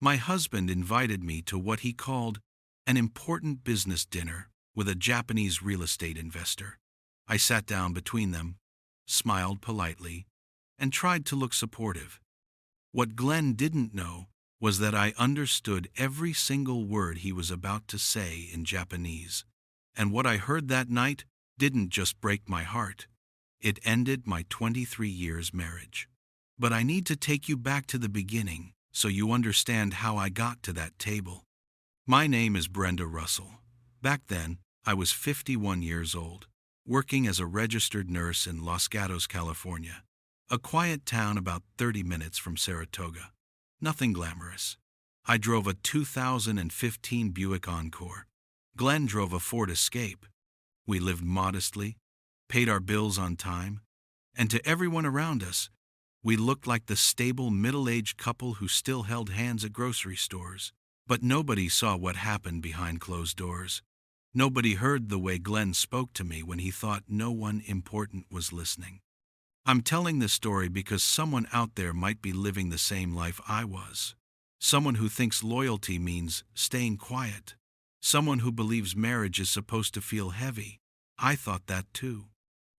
My husband invited me to what he called an important business dinner with a Japanese real estate investor. I sat down between them, smiled politely, and tried to look supportive. What Glenn didn't know was that I understood every single word he was about to say in Japanese. And what I heard that night didn't just break my heart. It ended my 23 years marriage. But I need to take you back to the beginning so you understand how I got to that table. My name is Brenda Russell. Back then, I was 51 years old, working as a registered nurse in Los Gatos, California, a quiet town about 30 minutes from Saratoga. Nothing glamorous. I drove a 2015 Buick Encore. Glenn drove a Ford Escape. We lived modestly, paid our bills on time, and to everyone around us, we looked like the stable middle-aged couple who still held hands at grocery stores. But nobody saw what happened behind closed doors. Nobody heard the way Glenn spoke to me when he thought no one important was listening. I'm telling this story because someone out there might be living the same life I was. Someone who thinks loyalty means staying quiet. Someone who believes marriage is supposed to feel heavy. I thought that too.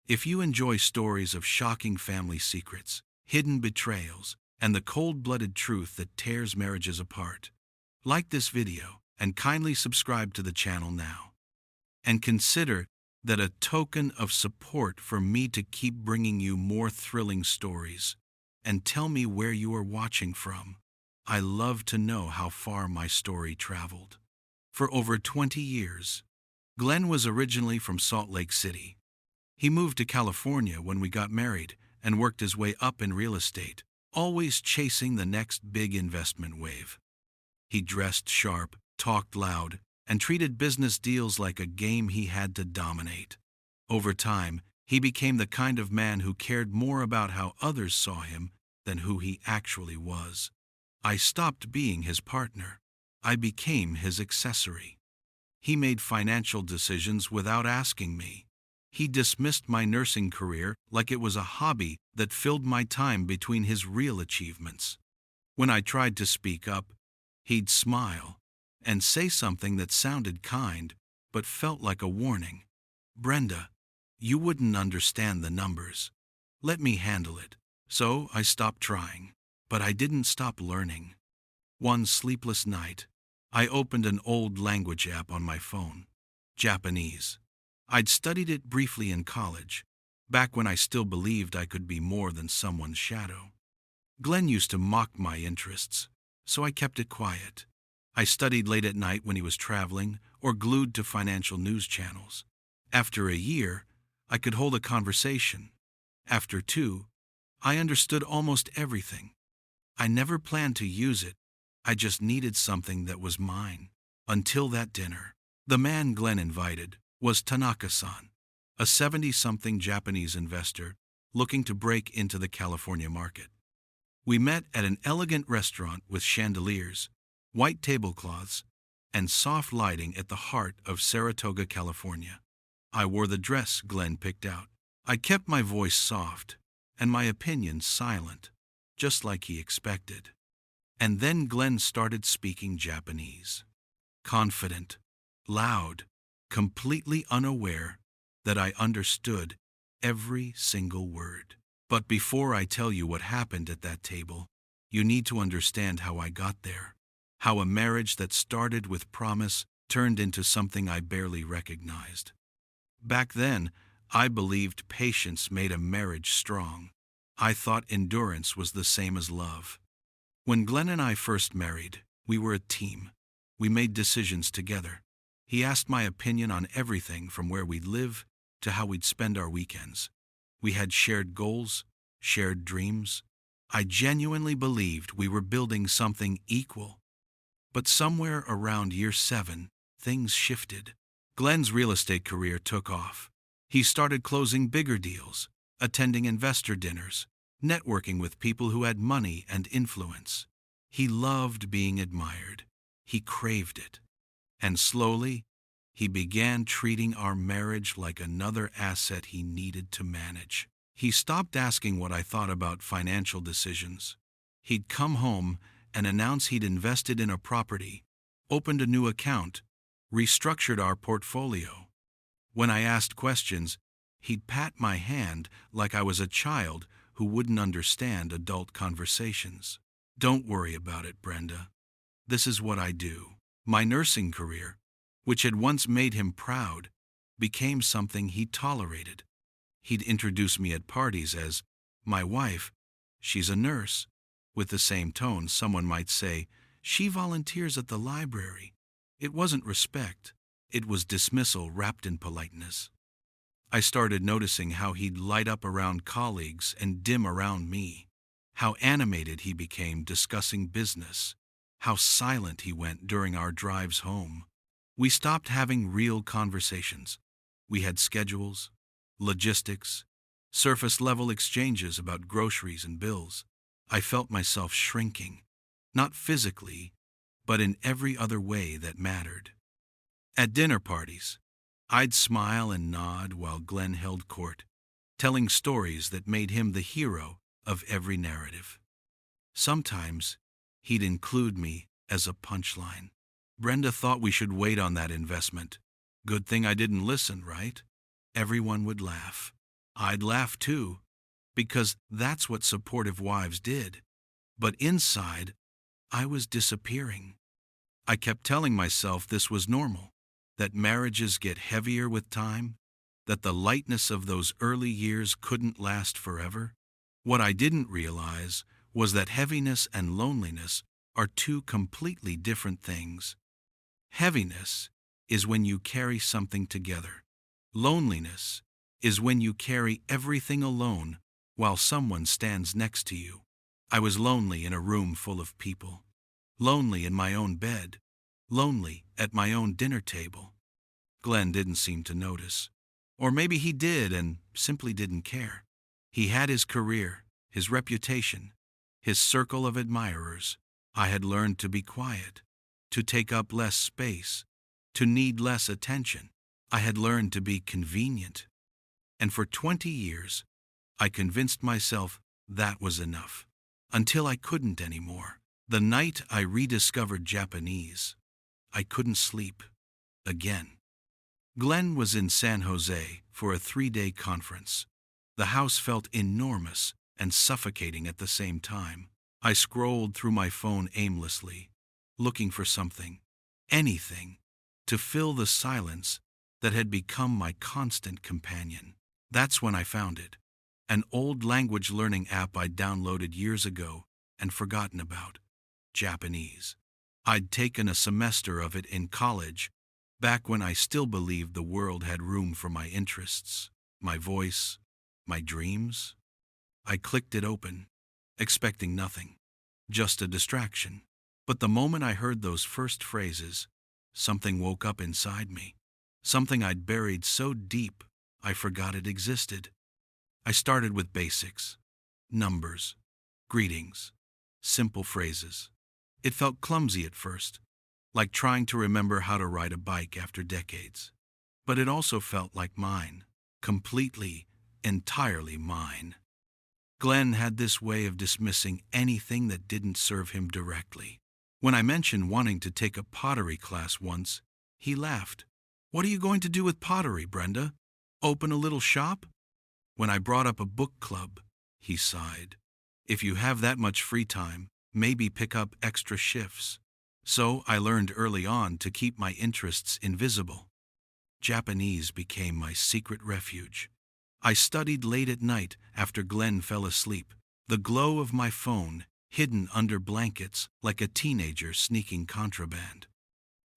If you enjoy stories of shocking family secrets, hidden betrayals, and the cold-blooded truth that tears marriages apart, like this video and kindly subscribe to the channel now. And consider that a token of support for me to keep bringing you more thrilling stories. And tell me where you are watching from. I love to know how far my story traveled. For over 20 years, Glenn was originally from Salt Lake City. He moved to California when we got married and worked his way up in real estate, always chasing the next big investment wave. He dressed sharp, talked loud, and treated business deals like a game he had to dominate. Over time, he became the kind of man who cared more about how others saw him than who he actually was. I stopped being his partner. I became his accessory. He made financial decisions without asking me. He dismissed my nursing career like it was a hobby that filled my time between his real achievements. When I tried to speak up, he'd smile and say something that sounded kind but felt like a warning. "Brenda, you wouldn't understand the numbers. Let me handle it." So I stopped trying, but I didn't stop learning. One sleepless night, I opened an old language app on my phone, Japanese. I'd studied it briefly in college, back when I still believed I could be more than someone's shadow. Glenn used to mock my interests, so I kept it quiet. I studied late at night when he was traveling or glued to financial news channels. After a year, I could hold a conversation. After 2, I understood almost everything. I never planned to use it. I just needed something that was mine. Until that dinner. The man Glenn invited was Tanaka-san, a 70-something Japanese investor looking to break into the California market. We met at an elegant restaurant with chandeliers, white tablecloths, and soft lighting at the heart of Saratoga, California. I wore the dress Glenn picked out. I kept my voice soft and my opinions silent, just like he expected. And then Glenn started speaking Japanese. Confident, loud, completely unaware that I understood every single word. But before I tell you what happened at that table, you need to understand how I got there. How a marriage that started with promise turned into something I barely recognized. Back then, I believed patience made a marriage strong. I thought endurance was the same as love. When Glenn and I first married, we were a team. We made decisions together. He asked my opinion on everything from where we'd live to how we'd spend our weekends. We had shared goals, shared dreams. I genuinely believed we were building something equal. But somewhere around year 7, things shifted. Glenn's real estate career took off. He started closing bigger deals, attending investor dinners, networking with people who had money and influence. He loved being admired. He craved it. And slowly, he began treating our marriage like another asset he needed to manage. He stopped asking what I thought about financial decisions. He'd come home and announce he'd invested in a property, opened a new account, restructured our portfolio. When I asked questions, he'd pat my hand like I was a child who wouldn't understand adult conversations. "Don't worry about it, Brenda. This is what I do." My nursing career, which had once made him proud, became something he tolerated. He'd introduce me at parties as, "My wife, she's a nurse," with the same tone someone might say, "She volunteers at the library." It wasn't respect, it was dismissal wrapped in politeness. I started noticing how he'd light up around colleagues and dim around me, how animated he became discussing business, how silent he went during our drives home. We stopped having real conversations. We had schedules, logistics, surface-level exchanges about groceries and bills. I felt myself shrinking, not physically, but in every other way that mattered. At dinner parties, I'd smile and nod while Glenn held court, telling stories that made him the hero of every narrative. Sometimes, he'd include me as a punchline. "Brenda thought we should wait on that investment. Good thing I didn't listen, right?" Everyone would laugh. I'd laugh too, because that's what supportive wives did. But inside, I was disappearing. I kept telling myself this was normal, that marriages get heavier with time, that the lightness of those early years couldn't last forever. What I didn't realize was that heaviness and loneliness are two completely different things. Heaviness is when you carry something together. Loneliness is when you carry everything alone while someone stands next to you. I was lonely in a room full of people, lonely in my own bed, lonely at my own dinner table. Glenn didn't seem to notice. Or maybe he did and simply didn't care. He had his career, his reputation, his circle of admirers. I had learned to be quiet, to take up less space, to need less attention. I had learned to be convenient. And for 20 years, I convinced myself that was enough. Until I couldn't anymore. The night I rediscovered Japanese, I couldn't sleep again. Glenn was in San Jose for a 3-day conference. The house felt enormous and suffocating at the same time. I scrolled through my phone aimlessly, looking for something, anything, to fill the silence that had become my constant companion. That's when I found it. An old language learning app I'd downloaded years ago and forgotten about. Japanese. I'd taken a semester of it in college, back when I still believed the world had room for my interests, my voice, my dreams. I clicked it open, expecting nothing, just a distraction. But the moment I heard those first phrases, something woke up inside me. Something I'd buried so deep I forgot it existed. I started with basics, numbers, greetings, simple phrases. It felt clumsy at first, like trying to remember how to ride a bike after decades. But it also felt like mine, completely, entirely mine. Glenn had this way of dismissing anything that didn't serve him directly. When I mentioned wanting to take a pottery class once, he laughed. "What are you going to do with pottery, Brenda? Open a little shop?" When I brought up a book club, he sighed. "If you have that much free time, maybe pick up extra shifts." So I learned early on to keep my interests invisible. Japanese became my secret refuge. I studied late at night after Glenn fell asleep, the glow of my phone hidden under blankets like a teenager sneaking contraband.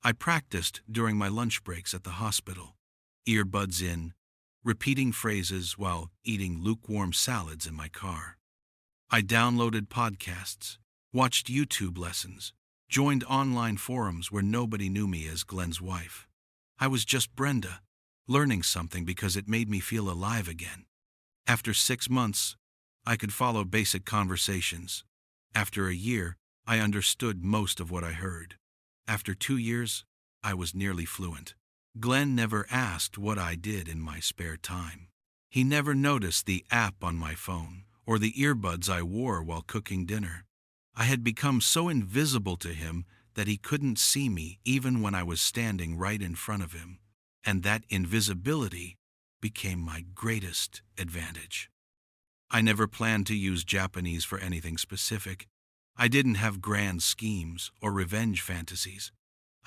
I practiced during my lunch breaks at the hospital, earbuds in, repeating phrases while eating lukewarm salads in my car. I downloaded podcasts, watched YouTube lessons, joined online forums where nobody knew me as Glenn's wife. I was just Brenda, learning something because it made me feel alive again. After 6 months, I could follow basic conversations. After a year, I understood most of what I heard. After 2 years, I was nearly fluent. Glenn never asked what I did in my spare time. He never noticed the app on my phone or the earbuds I wore while cooking dinner. I had become so invisible to him that he couldn't see me even when I was standing right in front of him. And that invisibility became my greatest advantage. I never planned to use Japanese for anything specific. I didn't have grand schemes or revenge fantasies.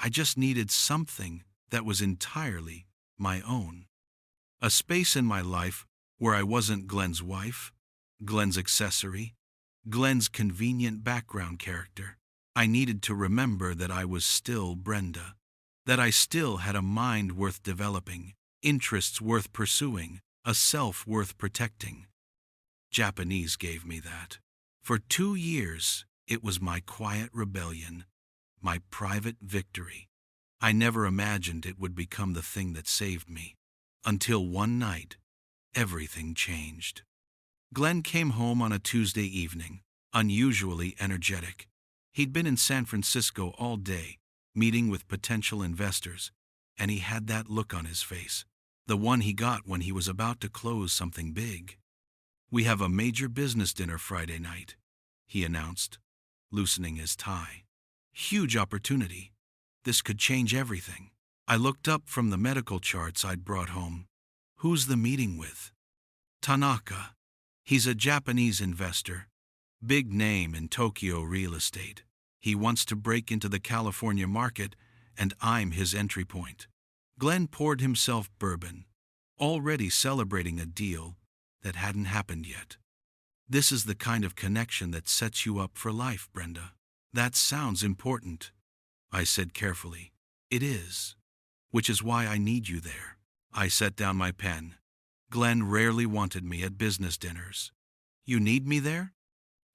I just needed something that was entirely my own. A space in my life where I wasn't Glenn's wife, Glenn's accessory, Glenn's convenient background character. I needed to remember that I was still Brenda, that I still had a mind worth developing, interests worth pursuing, a self worth protecting. Japanese gave me that. For 2 years, it was my quiet rebellion, my private victory. I never imagined it would become the thing that saved me. Until one night, everything changed. Glenn came home on a Tuesday evening, unusually energetic. He'd been in San Francisco all day, meeting with potential investors, and he had that look on his face, the one he got when he was about to close something big. "We have a major business dinner Friday night," he announced, loosening his tie. "Huge opportunity. This could change everything." I looked up from the medical charts I'd brought home. "Who's the meeting with?" "Tanaka. He's a Japanese investor. Big name in Tokyo real estate. He wants to break into the California market, and I'm his entry point." Glenn poured himself bourbon, already celebrating a deal that hadn't happened yet. "This is the kind of connection that sets you up for life, Brenda." "That sounds important," I said carefully. "It is. Which is why I need you there." I set down my pen. Glenn rarely wanted me at business dinners. "You need me there?"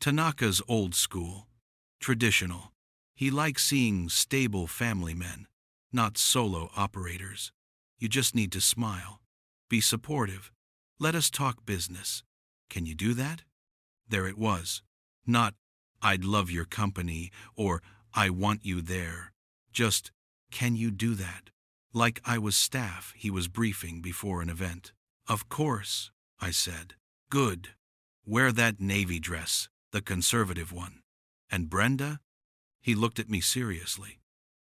Tanaka's old school, traditional. He likes seeing stable family men, not solo operators. "You just need to smile. Be supportive. Let us talk business. Can you do that?" There it was. Not, "I'd love your company," or "I want you there." Just, "Can you do that?" Like I was staff he was briefing before an event. "Of course," I said. "Good. Wear that navy dress, the conservative one. And Brenda?" He looked at me seriously.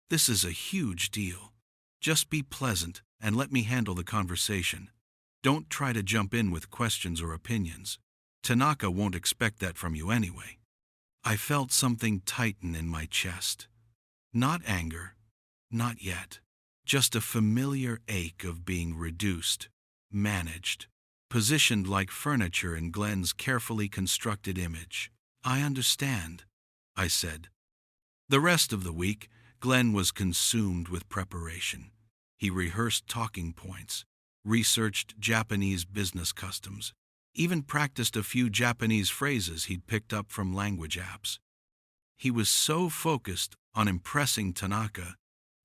"This is a huge deal. Just be pleasant and let me handle the conversation. Don't try to jump in with questions or opinions. Tanaka won't expect that from you anyway." I felt something tighten in my chest. Not anger, not yet. Just a familiar ache of being reduced, managed, positioned like furniture in Glenn's carefully constructed image. "I understand," I said. The rest of the week, Glenn was consumed with preparation. He rehearsed talking points, researched Japanese business customs, even practiced a few Japanese phrases he'd picked up from language apps. He was so focused on impressing Tanaka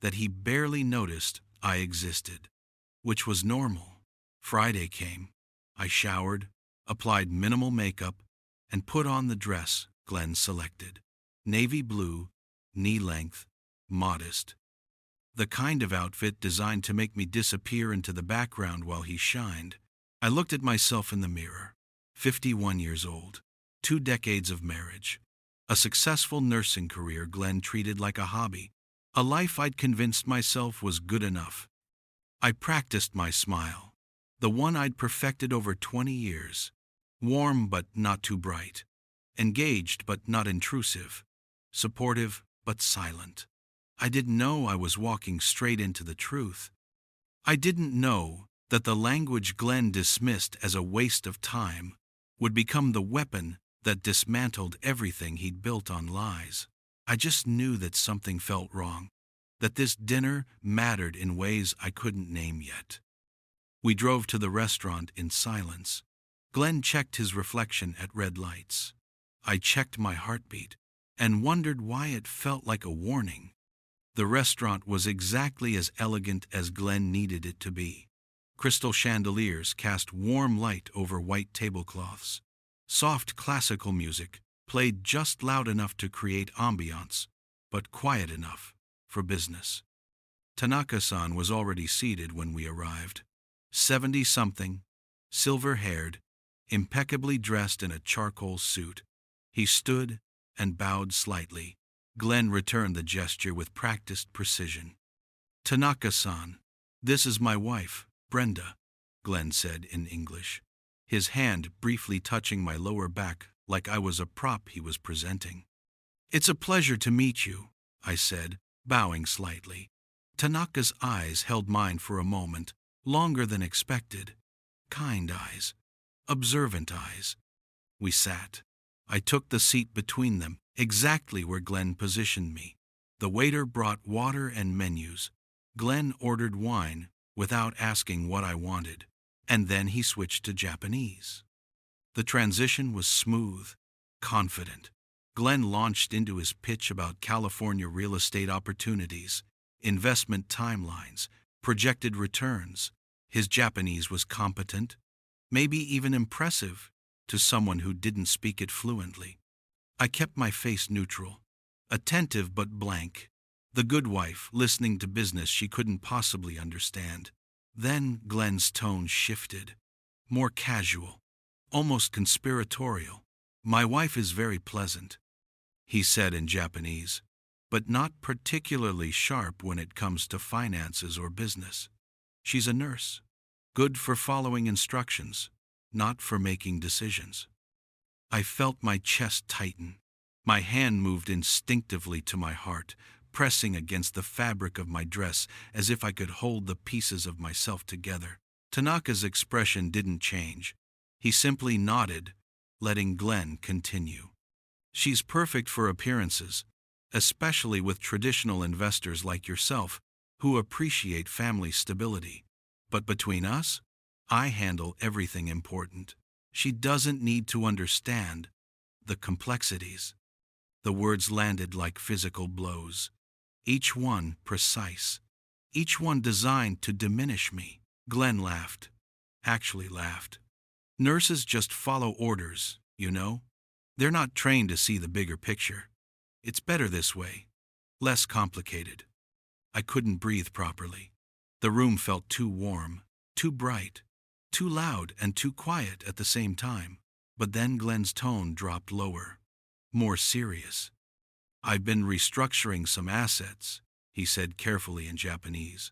that he barely noticed I existed, which was normal. Friday came. I showered, applied minimal makeup, and put on the dress Glenn selected. Navy blue, knee-length, modest. The kind of outfit designed to make me disappear into the background while he shined. I looked at myself in the mirror. 51 years old, 2 decades of marriage, a successful nursing career Glenn treated like a hobby, a life I'd convinced myself was good enough. I practiced my smile, the one I'd perfected over 20 years, warm but not too bright, engaged but not intrusive, supportive but silent. I didn't know I was walking straight into the truth. I didn't know that the language Glenn dismissed as a waste of time would become the weapon that dismantled everything he'd built on lies. I just knew that something felt wrong, that this dinner mattered in ways I couldn't name yet. We drove to the restaurant in silence. Glenn checked his reflection at red lights. I checked my heartbeat and wondered why it felt like a warning. The restaurant was exactly as elegant as Glenn needed it to be. Crystal chandeliers cast warm light over white tablecloths. Soft classical music played just loud enough to create ambiance, but quiet enough for business. Tanaka-san was already seated when we arrived. 70-something, silver-haired, impeccably dressed in a charcoal suit. He stood and bowed slightly. Glenn returned the gesture with practiced precision. "Tanaka-san, this is my wife, Brenda," Glenn said in English, his hand briefly touching my lower back like I was a prop he was presenting. "It's a pleasure to meet you," I said, bowing slightly. Tanaka's eyes held mine for a moment, longer than expected. Kind eyes, observant eyes. We sat. I took the seat between them, exactly where Glenn positioned me. The waiter brought water and menus. Glenn ordered wine without asking what I wanted, and then he switched to Japanese. The transition was smooth, confident. Glenn launched into his pitch about California real estate opportunities, investment timelines, projected returns. His Japanese was competent, maybe even impressive, to someone who didn't speak it fluently. I kept my face neutral, attentive but blank, the good wife listening to business she couldn't possibly understand. Then Glenn's tone shifted, more casual, almost conspiratorial. "My wife is very pleasant," he said in Japanese, "but not particularly sharp when it comes to finances or business. She's a nurse, good for following instructions, not for making decisions." I felt my chest tighten. My hand moved instinctively to my heart, pressing against the fabric of my dress as if I could hold the pieces of myself together. Tanaka's expression didn't change. He simply nodded, letting Glenn continue. "She's perfect for appearances, especially with traditional investors like yourself who appreciate family stability. But between us, I handle everything important. She doesn't need to understand the complexities." The words landed like physical blows, each one precise, each one designed to diminish me. Glenn laughed, actually laughed. "Nurses just follow orders, you know? They're not trained to see the bigger picture. It's better this way, less complicated." I couldn't breathe properly. The room felt too warm, too bright, too loud and too quiet at the same time. But then Glenn's tone dropped lower, more serious. "I've been restructuring some assets," he said carefully in Japanese,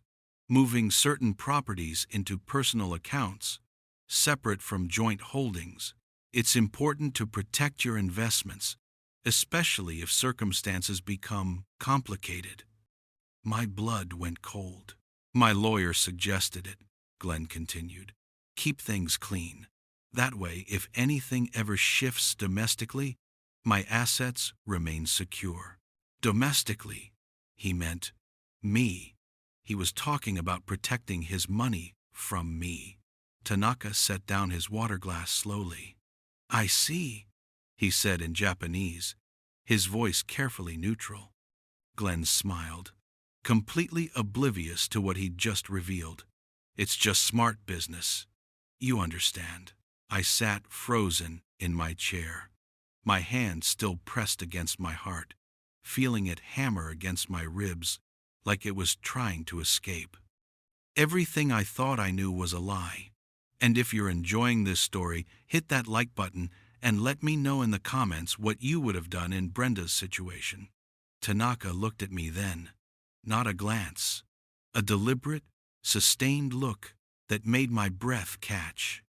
"moving certain properties into personal accounts, separate from joint holdings. It's important to protect your investments, especially if circumstances become complicated." My blood went cold. "My lawyer suggested it," Glenn continued. "Keep things clean. That way, if anything ever shifts domestically, my assets remain secure." Domestically, he meant me. He was talking about protecting his money from me. Tanaka set down his water glass slowly. "I see," he said in Japanese, his voice carefully neutral. Glenn smiled, completely oblivious to what he'd just revealed. "It's just smart business. You understand." I sat frozen in my chair, my hand still pressed against my heart, feeling it hammer against my ribs like it was trying to escape. Everything I thought I knew was a lie. And if you're enjoying this story, hit that like button and let me know in the comments what you would have done in Brenda's situation. Tanaka looked at me then, not a glance, a deliberate, sustained look that made my breath catch.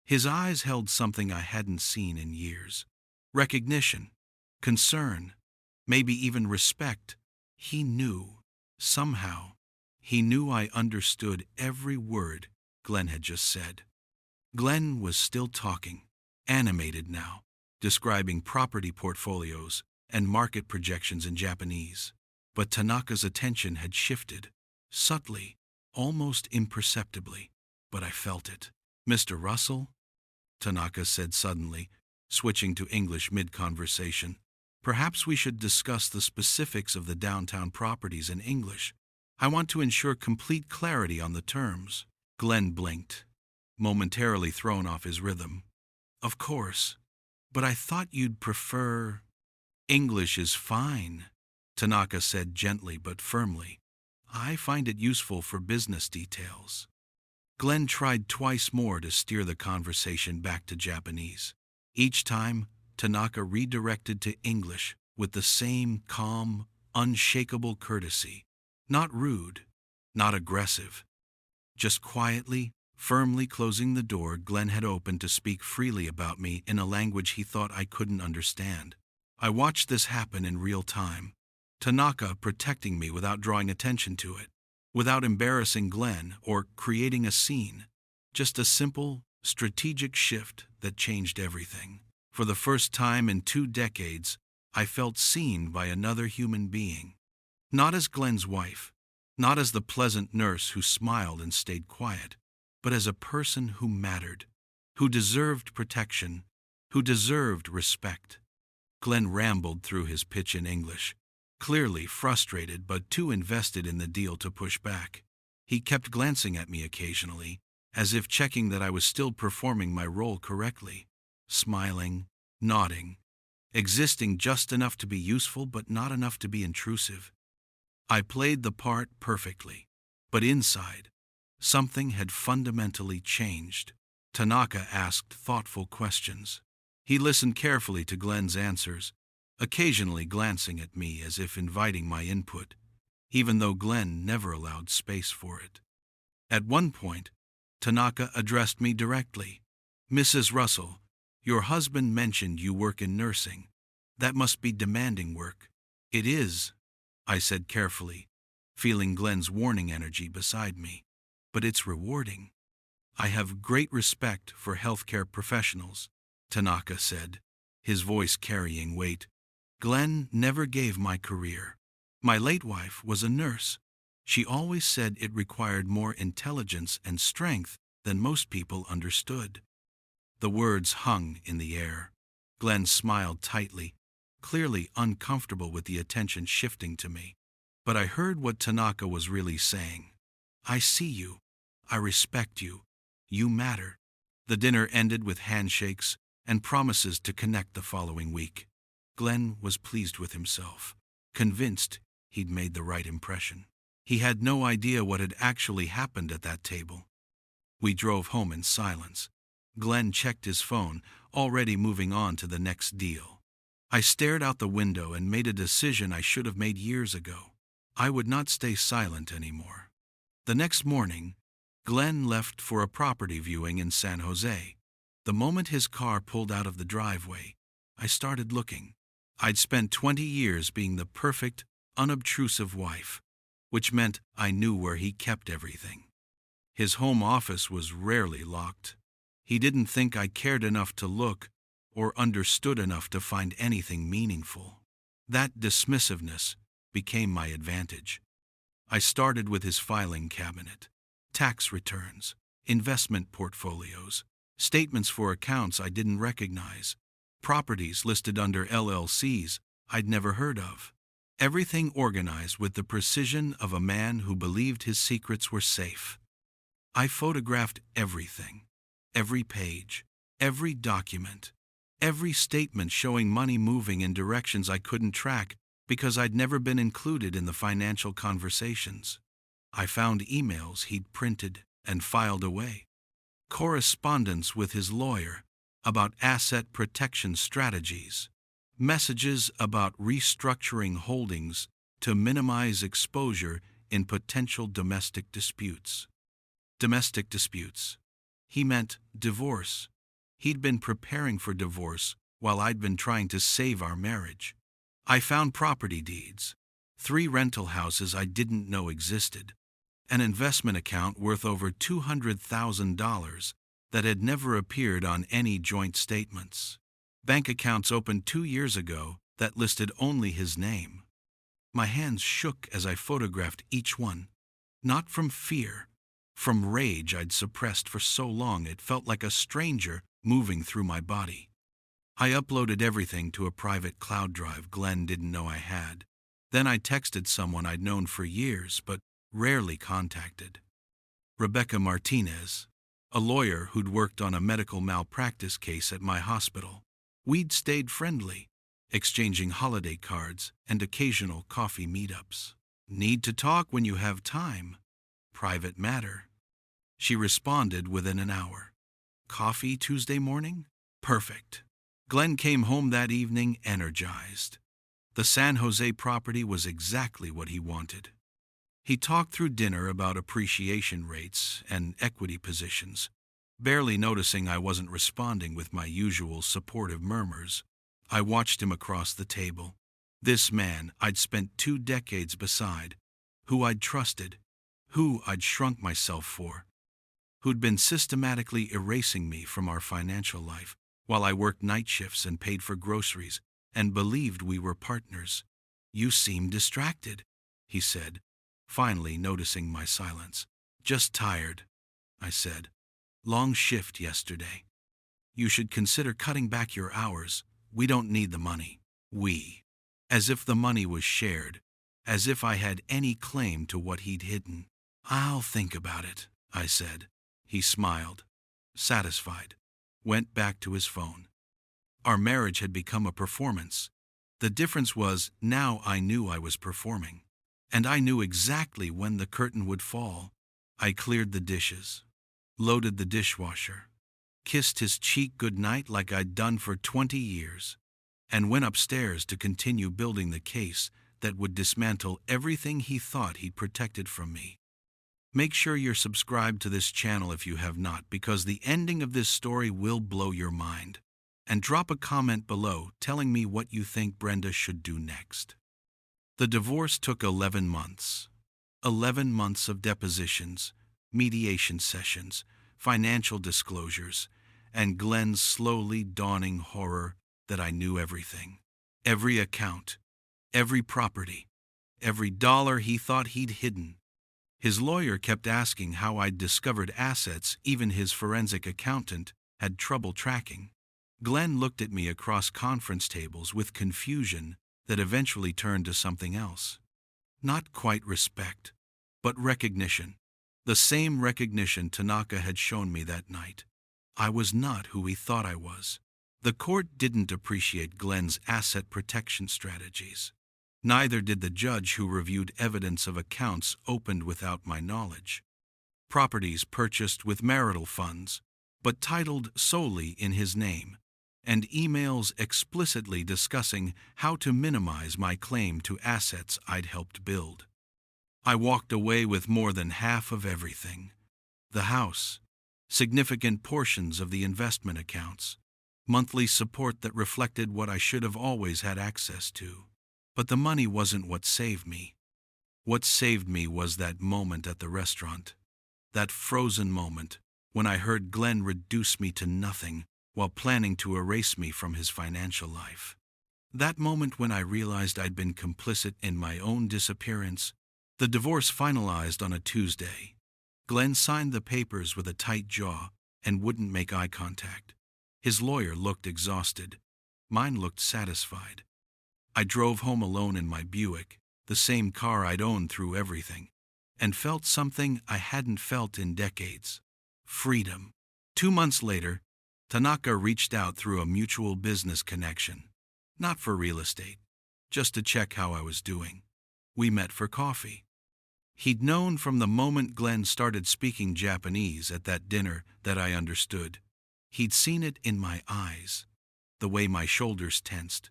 His eyes held something I hadn't seen in years. Recognition, concern, maybe even respect. He knew, somehow, he knew I understood every word Glenn had just said. Glenn was still talking, animated now, describing property portfolios and market projections in Japanese. But Tanaka's attention had shifted, subtly, almost imperceptibly, but I felt it. "Mr. Russell?" Tanaka said suddenly, switching to English mid-conversation. "Perhaps we should discuss the specifics of the downtown properties in English. I want to ensure complete clarity on the terms." Glenn blinked, momentarily thrown off his rhythm. "Of course, but I thought you'd prefer—" "English is fine," Tanaka said gently but firmly. "I find it useful for business details." Glenn tried twice more to steer the conversation back to Japanese. Each time, Tanaka redirected to English with the same calm, unshakable courtesy. Not rude, not aggressive. Just quietly, firmly closing the door Glenn had opened to speak freely about me in a language he thought I couldn't understand. I watched this happen in real time. Tanaka protecting me without drawing attention to it, without embarrassing Glenn or creating a scene. Just a simple, strategic shift that changed everything. For the first time in 2 decades, I felt seen by another human being. Not as Glenn's wife, not as the pleasant nurse who smiled and stayed quiet, but as a person who mattered, who deserved protection, who deserved respect. Glenn rambled through his pitch in English, clearly frustrated but too invested in the deal to push back. He kept glancing at me occasionally, as if checking that I was still performing my role correctly, smiling, nodding, existing just enough to be useful but not enough to be intrusive. I played the part perfectly, but inside, something had fundamentally changed. Tanaka asked thoughtful questions. He listened carefully to Glenn's answers, occasionally glancing at me as if inviting my input, even though Glenn never allowed space for it. At one point, Tanaka addressed me directly. "Mrs. Russell, your husband mentioned you work in nursing. That must be demanding work." "It is," I said carefully, feeling Glenn's warning energy beside me. "But it's rewarding." "I have great respect for healthcare professionals," Tanaka said, his voice carrying weight. "Glenn never gave my career. My late wife was a nurse. She always said it required more intelligence and strength than most people understood." The words hung in the air. Glenn smiled tightly, clearly uncomfortable with the attention shifting to me. But I heard what Tanaka was really saying. "I see you. I respect you. You matter." The dinner ended with handshakes and promises to connect the following week. Glenn was pleased with himself, convinced he'd made the right impression. He had no idea what had actually happened at that table. We drove home in silence. Glenn checked his phone, already moving on to the next deal. I stared out the window and made a decision I should have made years ago. I would not stay silent anymore. The next morning, Glenn left for a property viewing in San Jose. The moment his car pulled out of the driveway, I started looking. I'd spent 20 years being the perfect, unobtrusive wife, which meant I knew where he kept everything. His home office was rarely locked. He didn't think I cared enough to look or understood enough to find anything meaningful. That dismissiveness became my advantage. I started with his filing cabinet, tax returns, investment portfolios, statements for accounts I didn't recognize, properties listed under LLCs I'd never heard of. Everything organized with the precision of a man who believed his secrets were safe. I photographed everything, every page, every document, every statement showing money moving in directions I couldn't track because I'd never been included in the financial conversations. I found emails he'd printed and filed away, correspondence with his lawyer about asset protection strategies, messages about restructuring holdings to minimize exposure in potential domestic disputes. Domestic disputes. He meant divorce. He'd been preparing for divorce while I'd been trying to save our marriage. I found property deeds, 3 rental houses I didn't know existed, an investment account worth over $200,000 that had never appeared on any joint statements. Bank accounts opened 2 years ago that listed only his name. My hands shook as I photographed each one, not from fear, from rage I'd suppressed for so long it felt like a stranger moving through my body. I uploaded everything to a private cloud drive Glenn didn't know I had. Then I texted someone I'd known for years but rarely contacted. Rebecca Martinez, a lawyer who'd worked on a medical malpractice case at my hospital. We'd stayed friendly, exchanging holiday cards and occasional coffee meetups. "Need to talk when you have time. Private matter." She responded within an hour. "Coffee Tuesday morning? Perfect." Glenn came home that evening energized. The San Jose property was exactly what he wanted. He talked through dinner about appreciation rates and equity positions, barely noticing I wasn't responding with my usual supportive murmurs. I watched him across the table. This man I'd spent 2 decades beside, who I'd trusted, who I'd shrunk myself for, who'd been systematically erasing me from our financial life while I worked night shifts and paid for groceries and believed we were partners. "You seem distracted," he said, finally noticing my silence. "Just tired," I said. "Long shift yesterday. You should consider cutting back your hours. We don't need the money." We. As if the money was shared, as if I had any claim to what he'd hidden. "I'll think about it," I said. He smiled, satisfied, went back to his phone. Our marriage had become a performance. The difference was now I knew I was performing, and I knew exactly when the curtain would fall. I cleared the dishes, loaded the dishwasher, kissed his cheek goodnight like I'd done for 20 years, and went upstairs to continue building the case that would dismantle everything he thought he'd protected from me. Make sure you're subscribed to this channel if you have not, because the ending of this story will blow your mind. And drop a comment below telling me what you think Brenda should do next. The divorce took 11 months. 11 months of depositions, mediation sessions, financial disclosures, and Glenn's slowly dawning horror that I knew everything. Every account, every property, every dollar he thought he'd hidden. His lawyer kept asking how I'd discovered assets even his forensic accountant had trouble tracking. Glenn looked at me across conference tables with confusion that eventually turned to something else. Not quite respect, but recognition. The same recognition Tanaka had shown me that night. I was not who he thought I was. The court didn't appreciate Glenn's asset protection strategies. Neither did the judge who reviewed evidence of accounts opened without my knowledge. Properties purchased with marital funds, but titled solely in his name, and emails explicitly discussing how to minimize my claim to assets I'd helped build. I walked away with more than half of everything. The house, significant portions of the investment accounts, monthly support that reflected what I should have always had access to. But the money wasn't what saved me. What saved me was that moment at the restaurant. That frozen moment when I heard Glenn reduce me to nothing while planning to erase me from his financial life. That moment when I realized I'd been complicit in my own disappearance. The divorce finalized on a Tuesday. Glenn signed the papers with a tight jaw and wouldn't make eye contact. His lawyer looked exhausted. Mine looked satisfied. I drove home alone in my Buick, the same car I'd owned through everything, and felt something I hadn't felt in decades. Freedom. 2 months later, Tanaka reached out through a mutual business connection. Not for real estate, just to check how I was doing. We met for coffee. He'd known from the moment Glenn started speaking Japanese at that dinner that I understood. He'd seen it in my eyes, the way my shoulders tensed,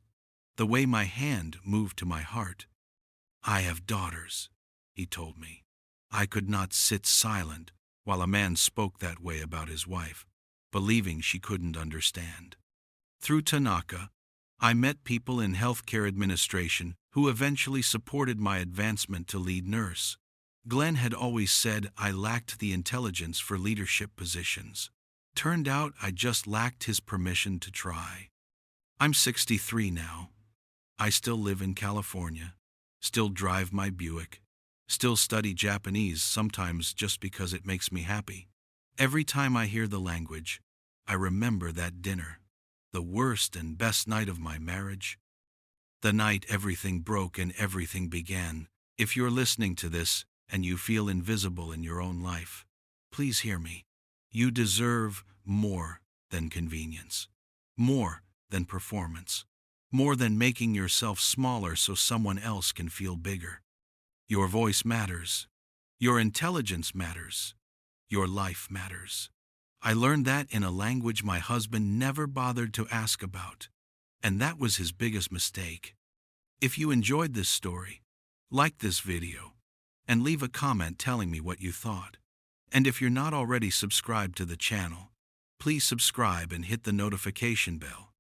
the way my hand moved to my heart. "I have daughters," he told me. I could not sit silent while a man spoke that way about his wife, believing she couldn't understand. Through Tanaka, I met people in healthcare administration who eventually supported my advancement to lead nurse. Glenn had always said I lacked the intelligence for leadership positions. Turned out I just lacked his permission to try. I'm 63 now. I still live in California, still drive my Buick, still study Japanese sometimes just because it makes me happy. Every time I hear the language, I remember that dinner, the worst and best night of my marriage. The night everything broke and everything began. If you're listening to this and you feel invisible in your own life, please hear me. You deserve more than convenience, more than performance, more than making yourself smaller so someone else can feel bigger. Your voice matters. Your intelligence matters. Your life matters. I learned that in a language my husband never bothered to ask about. And that was his biggest mistake. If you enjoyed this story, like this video, and leave a comment telling me what you thought. And if you're not already subscribed to the channel, please subscribe and hit the notification bell